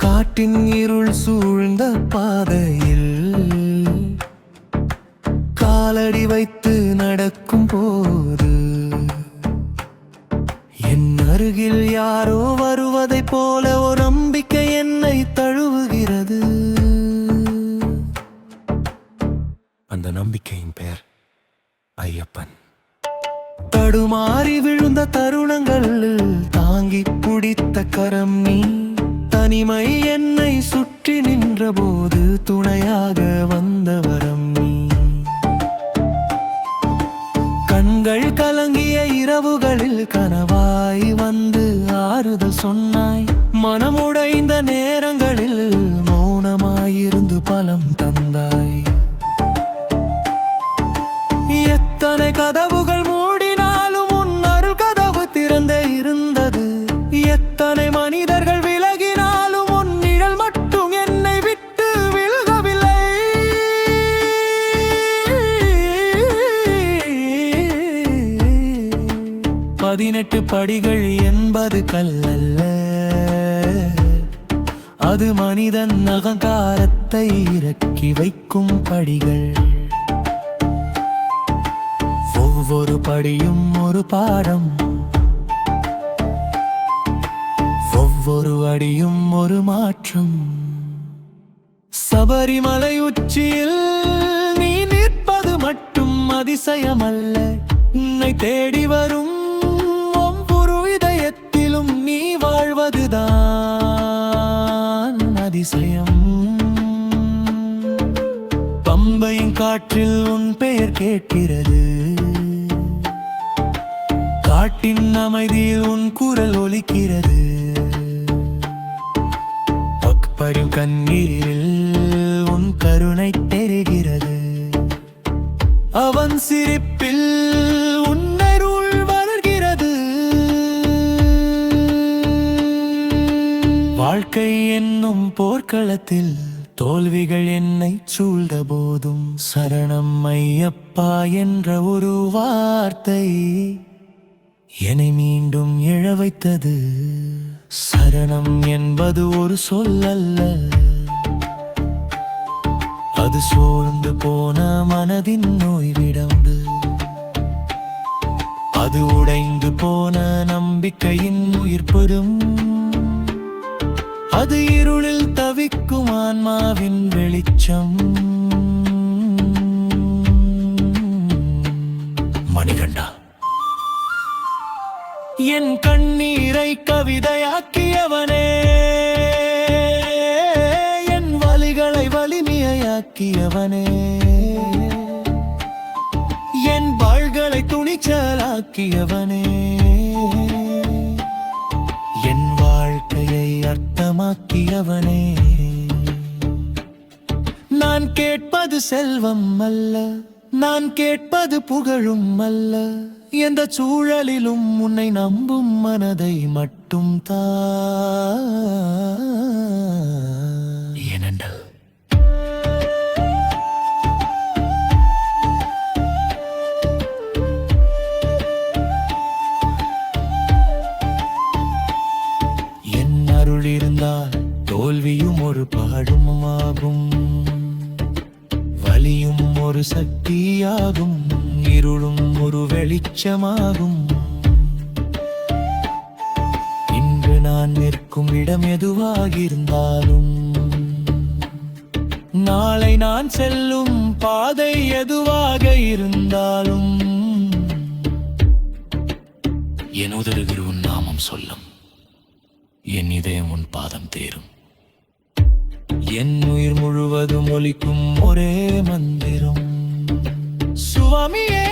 காட்டின் இருள் சூழ்ந்த பாதையில் காலடி வைத்து நடக்கும் போது என் அருகில் யாரோ வருவதைப் போல ஒரு நம்பிக்கை என்னை தழுவுகிறது. அந்த நம்பிக்கையின் பெயர் ஐயப்பன். தடுமாறி விழுந்த தருணங்கள் தாங்கி பிடித்த கரம் நீ. தனிமை என்னை சுற்றி நின்ற போது துணையாக வந்த வரம் நீ. கண்கள் கலங்கிய இரவுகளில் கனவாய் வந்து ஆறுதல் சொன்னாய். மனமுடைந்த நேரங்களில் மௌனமாயிருந்து பலம் தந்தாய். எத்தனை கதவுகள் மூடினாலும் உன் அருள் கதவு திறந்தே இருந்தது. எத்தனை மனிதர்கள் விலகினாலும் உன் நிழல் மட்டும் என்னை விட்டு விலகவில்லை. 18 படிகள் என்பது கல்லல்ல, அது மனிதன் அகங்காரத்தை இறக்கி வைக்கும் படிகள். ஒவ்வொரு படியும் ஒரு பாடம், ஒவ்வொரு அடியும் ஒரு மாற்றம். சபரிமலை உச்சியில் நீ நிற்பது மட்டும் அதிசயமல்ல, உன்னை தேடி வரும் ஒவ்வொரு இதயத்திலும் நீ வாழ்வதுதான் அதிசயம். பம்பையின் காற்றில் உன் பெயர் கேட்கிறது, காட்டின் அமைதியில் உன் குரல் ஒலிக்கிறது. பக்பரின் கண்ணீரில் உன் கருணை தெரிகிறது, அவன் சிரிப்பில் உன் அருள் வளர்கிறது. வாழ்க்கை என்னும் போர்க்களத்தில் தோல்விகள் என்னை சூழ்ந்த போதும் சரணம் ஐயப்பா என்ற ஒரு வார்த்தை என்னை மீண்டும் எழ வைத்தது. சரணம் என்பது ஒரு சொல்லல்ல, அது சோர்ந்து போன மனதின் நோய்விடந்து. அது உடைந்து போன நம்பிக்கையின் உயிர்ப்பெறும். அது இருளில் தவிக்கும் ஆன்மாவின் வெளிச்சம். மணிகண்டா, என் கண்ணீரை கவிதையாக்கியவனே, என் வலிகளை வலிமையாக்கியவனே, என் வாள்களை துணிச்சலாக்கியவனே, என் வாழ்க்கையை அர்த்தமாக்கியவனே. நான் கேட்பது செல்வம் அல்ல, நான் கேட்பது புகழும் அல்ல, எந்த சூழலிலும் உன்னை நம்பும் மனதை மட்டும் தா. ஏனென்றால் என் அருள் இருந்தால் தோல்வியும் ஒரு பாடுமாகும், வலியும் ஒரு சக்தியாகும், இருளும் ஒரு வெளிச்சமாகும். இன்று நான் நிற்கும் இடம் எதுவாகிருந்தாலும், நாளை நான் செல்லும் பாதை எதுவாக இருந்தாலும், என் உதடுகள் உன் நாமம் சொல்லும், என் இதயம் உன் பாதம் தேரும். என் உயிர் முழுவதும் ஒலிக்கும் ஒரே மந்திரம், சுவாமியே.